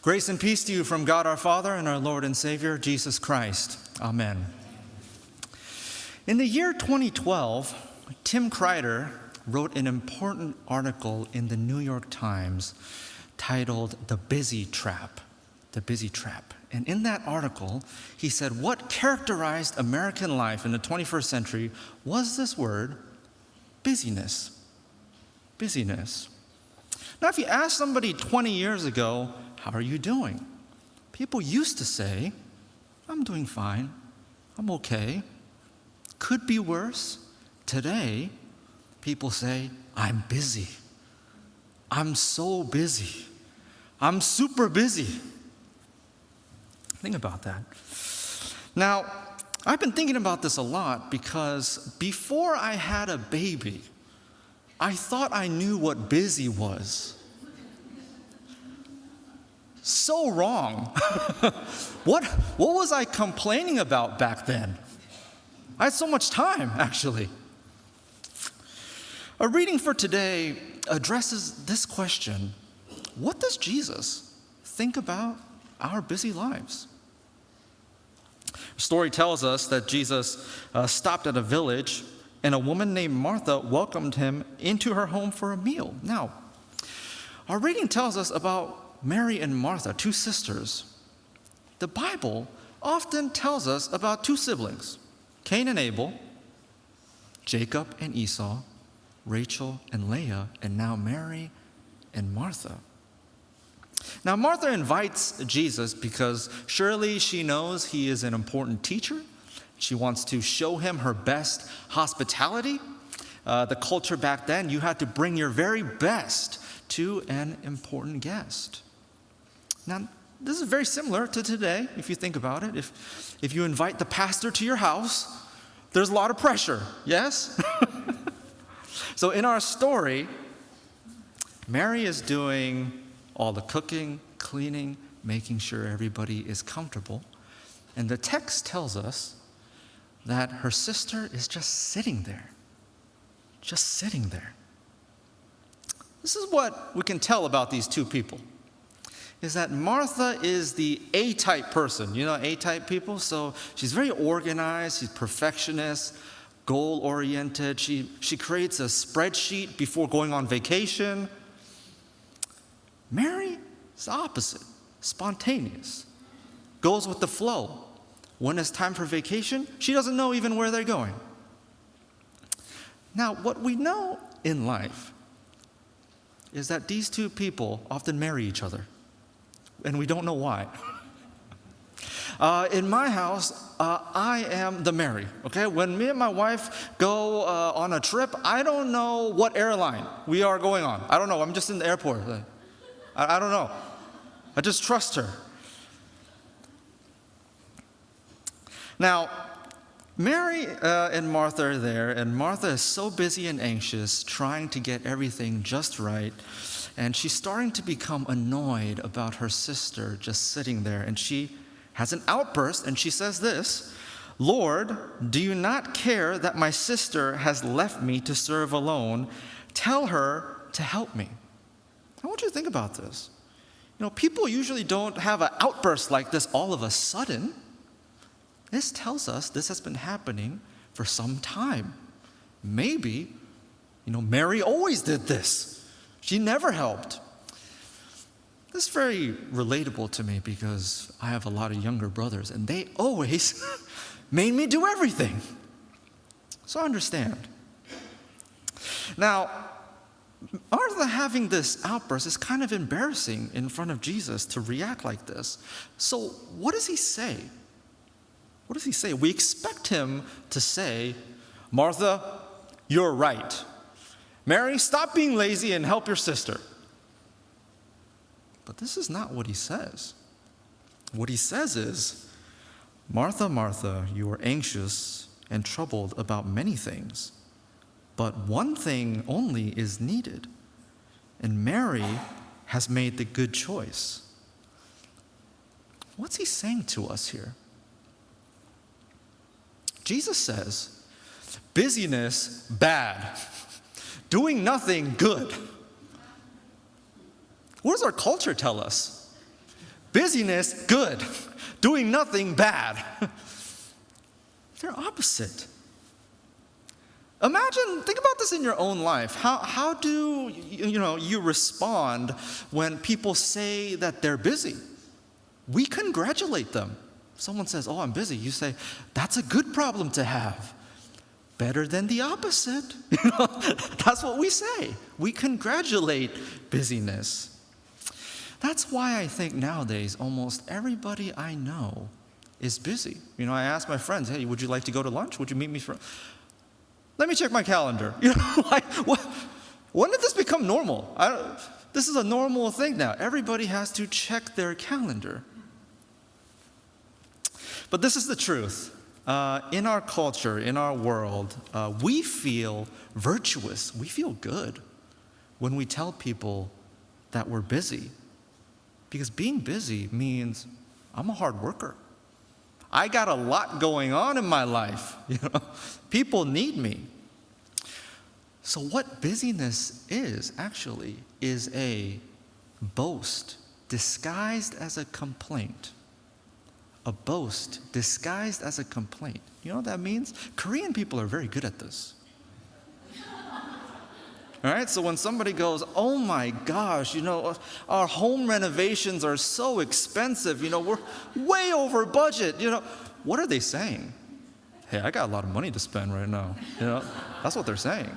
Grace and peace to you from God our Father and our Lord and Savior, Jesus Christ. Amen. In the year 2012, Tim Kreider wrote an important article in the New York Times titled The Busy Trap. The Busy Trap. And in that article, he said what characterized American life in the 21st century was this word, busyness. Busyness. Now, if you ask somebody 20 years ago, how are you doing? People used to say, I'm doing fine. I'm okay. Could be worse. Today, people say, I'm busy. I'm so busy. I'm super busy. Think about that. Now, I've been thinking about this a lot because before I had a baby, I thought I knew what busy was. So wrong. What was I complaining about back then? I had so much time, actually. A reading for today addresses this question: what does Jesus think about our busy lives? The story tells us that Jesus stopped at a village, and a woman named Martha welcomed him into her home for a meal. Now, our reading tells us about Mary and Martha, two sisters. The Bible often tells us about two siblings, Cain and Abel, Jacob and Esau, Rachel and Leah, and now Mary and Martha. Now, Martha invites Jesus because surely she knows he is an important teacher. She wants to show him her best hospitality. The culture back then, you had to bring your very best to an important guest. Now, this is very similar to today, if you think about it. If you invite the pastor to your house, there's a lot of pressure, yes? So in our story, Mary is doing all the cooking, cleaning, making sure everybody is comfortable. And the text tells us that her sister is just sitting there. Just sitting there. This is what we can tell about these two people, is that Martha is the A-type person. You know A-type people? So she's very organized, she's perfectionist, goal-oriented. She creates a spreadsheet before going on vacation. Mary is the opposite, spontaneous, goes with the flow. When it's time for vacation, she doesn't know even where they're going. Now, what we know in life is that these two people often marry each other, and we don't know why. In my house, I am the Mary, okay? When me and my wife go on a trip, I don't know what airline we are going on. I don't know. I'm just in the airport. I don't know. I just trust her. Now, Mary and Martha are there, and Martha is so busy and anxious trying to get everything just right, and she's starting to become annoyed about her sister just sitting there, and she has an outburst, and she says this, "Lord, do you not care that my sister has left me to serve alone? Tell her to help me." I want you to think about this. You know, people usually don't have an outburst like this all of a sudden. This tells us this has been happening for some time. Maybe, Mary always did this. She never helped. This is very relatable to me because I have a lot of younger brothers, and they always made me do everything. So I understand. Now, Martha having this outburst is kind of embarrassing in front of Jesus to react like this. So what does he say? What does he say? We expect him to say, "Martha, you're right. Mary, stop being lazy and help your sister." But this is not what he says. What he says is, "Martha, Martha, you are anxious and troubled about many things, but one thing only is needed, and Mary has made the good choice." What's he saying to us here? Jesus says, busyness, bad. Doing nothing, good. What does our culture tell us? Busyness, good. Doing nothing, bad. They're opposite. Imagine, think about this in your own life. How do you respond when people say that they're busy? We congratulate them. Someone says, "Oh, I'm busy." You say, "That's a good problem to have." Better than the opposite. That's what we say. We congratulate busyness. That's why I think nowadays almost everybody I know is busy. I ask my friends, "Hey, would you like to go to lunch? Would you meet me for..." Let me check my calendar. When did this become normal? This is a normal thing now. Everybody has to check their calendar. But this is the truth. In our culture, in our world, we feel virtuous. We feel good when we tell people that we're busy. Because being busy means I'm a hard worker. I got a lot going on in my life. People need me. So what busyness is actually is a boast disguised as a complaint. A boast disguised as a complaint. You know what that means? Korean people are very good at this. All right, so when somebody goes, "Oh my gosh, our home renovations are so expensive, we're way over budget," what are they saying? "Hey, I got a lot of money to spend right now." That's what they're saying.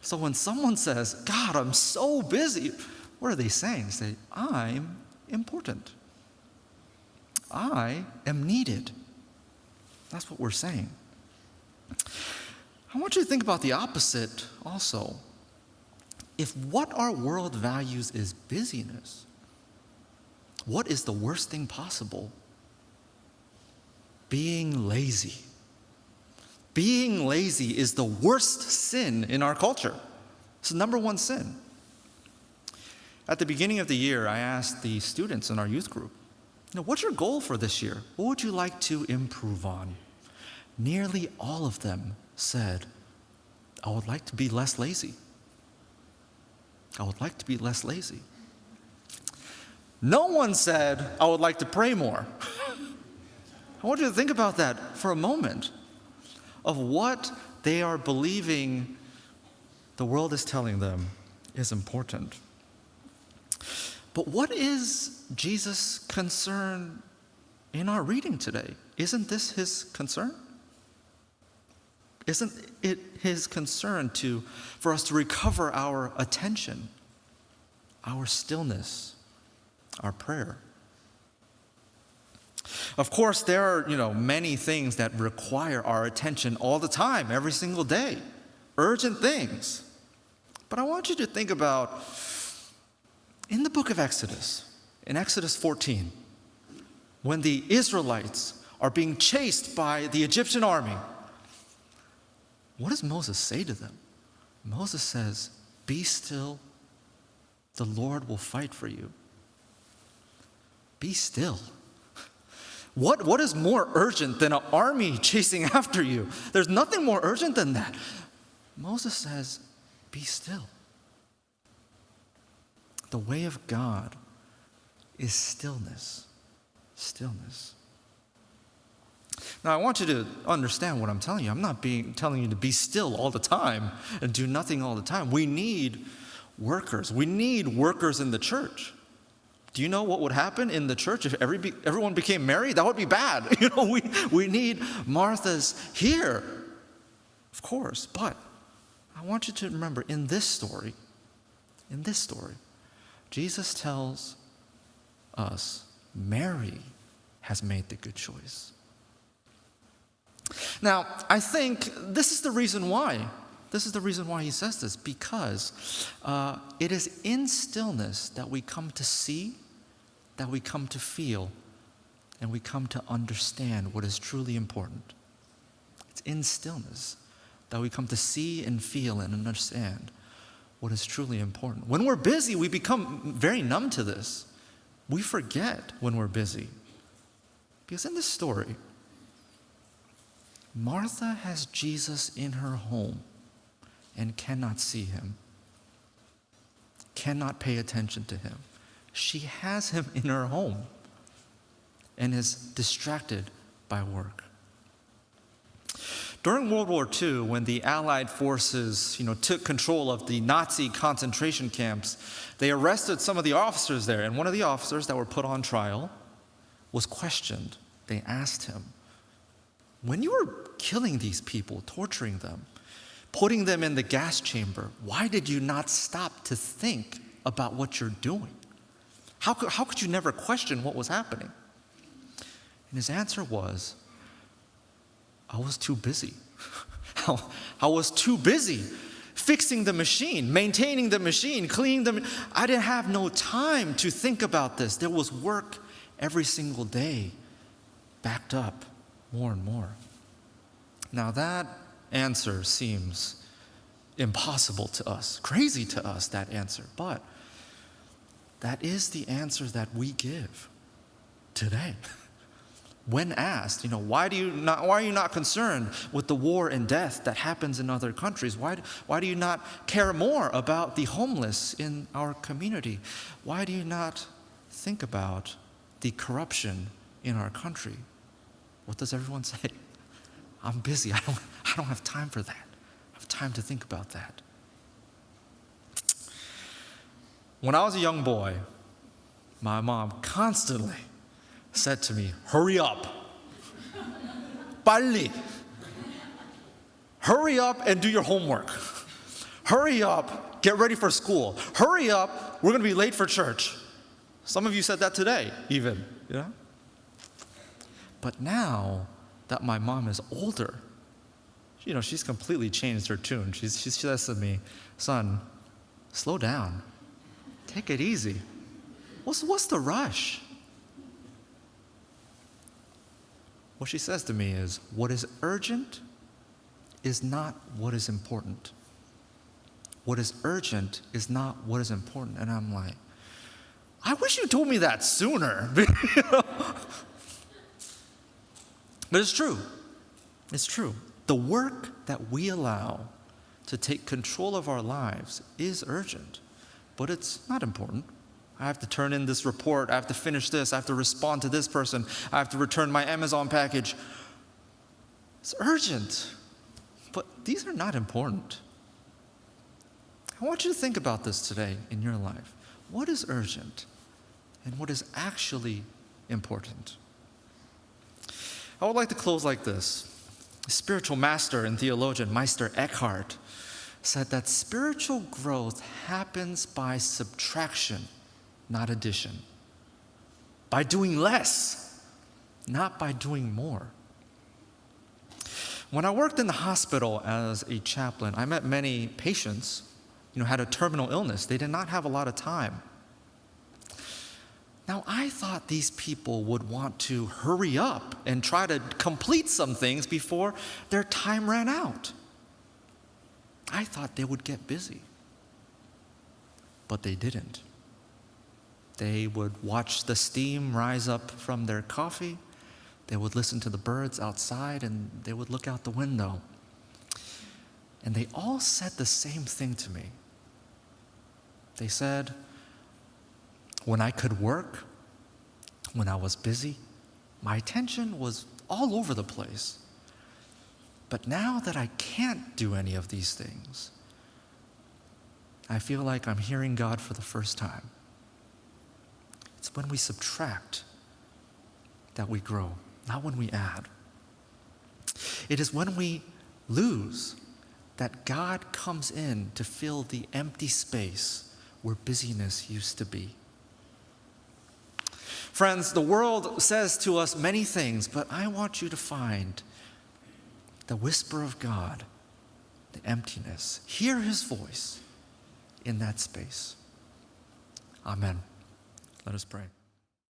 So when someone says, "God, I'm so busy," what are they saying? They say, "I'm important. I am needed." That's what we're saying. I want you to think about the opposite also. If what our world values is busyness, what is the worst thing possible? Being lazy. Being lazy is the worst sin in our culture. It's the number one sin. At the beginning of the year, I asked the students in our youth group, "What's your goal for this year? What would you like to improve on?" Nearly all of them said, "I would like to be less lazy. I would like to be less lazy." No one said, "I would like to pray more." I want you to think about that for a moment, of what they are believing the world is telling them is important. But what is Jesus' concern in our reading today? Isn't this his concern? Isn't it his concern for us to recover our attention, our stillness, our prayer? Of course, there are, many things that require our attention all the time, every single day, urgent things. But I want you to think about, in the book of Exodus, in Exodus 14, when the Israelites are being chased by the Egyptian army, what does Moses say to them? Moses says, "Be still, the Lord will fight for you." Be still. What is more urgent than an army chasing after you? There's nothing more urgent than that. Moses says, "Be still." The way of God is stillness. Stillness. Now, I want you to understand what I'm telling you. I'm not telling you to be still all the time and do nothing all the time. We need workers. We need workers in the church. Do you know what would happen in the church if everyone became married? That would be bad. We need Marthas here, of course. But I want you to remember, in this story, Jesus tells us Mary has made the good choice. Now, I think this is the reason why. This is the reason why he says this, because it is in stillness that we come to see, that we come to feel, and we come to understand what is truly important. It's in stillness that we come to see and feel and understand what is truly important. When we're busy, we become very numb to this. We forget when we're busy. Because in this story, Martha has Jesus in her home and cannot see him, cannot pay attention to him, she has him in her home and is distracted by work. During World War II, when the Allied forces, took control of the Nazi concentration camps, they arrested some of the officers there, and one of the officers that were put on trial was questioned. They asked him, when you were killing these people, torturing them, putting them in the gas chamber, why did you not stop to think about what you're doing? How could you never question what was happening? And his answer was, I was too busy. I was too busy fixing the machine, maintaining the machine, cleaning them. I didn't have no time to think about this. There was work every single day, backed up more and more. Now that answer seems impossible to us, crazy to us, that answer. But that is the answer that we give today. When asked, why are you not concerned with the war and death that happens in other countries? Why do you not care more about the homeless in our community? Why do you not think about the corruption in our country? What does everyone say? I'm busy. I don't have time for that. I have time to think about that. When I was a young boy, my mom constantly said to me, hurry up. 빨리. Hurry up and do your homework. Hurry up, get ready for school. Hurry up, we're going to be late for church. Some of you said that today, even. But now that my mom is older, she's completely changed her tune. She says to me, son, slow down. Take it easy. What's the rush? What she says to me is, what is urgent is not what is important. What is urgent is not what is important. And I'm like, I wish you told me that sooner. But it's true. It's true. The work that we allow to take control of our lives is urgent, but it's not important. I have to turn in this report. I have to finish this. I have to respond to this person. I have to return my Amazon package. It's urgent, but these are not important. I want you to think about this today in your life. What is urgent and what is actually important? I would like to close like this. A spiritual master and theologian, Meister Eckhart, said that spiritual growth happens by subtraction, not addition. By doing less, not by doing more. When I worked in the hospital as a chaplain, I met many patients, had a terminal illness. They did not have a lot of time. Now, I thought these people would want to hurry up and try to complete some things before their time ran out. I thought they would get busy. But they didn't. They would watch the steam rise up from their coffee. They would listen to the birds outside, and they would look out the window. And they all said the same thing to me. They said, when I could work, when I was busy, my attention was all over the place. But now that I can't do any of these things, I feel like I'm hearing God for the first time. It's when we subtract that we grow, not when we add. It is when we lose that God comes in to fill the empty space where busyness used to be. Friends, the world says to us many things, but I want you to find the whisper of God, the emptiness. Hear his voice in that space. Amen. Let us pray.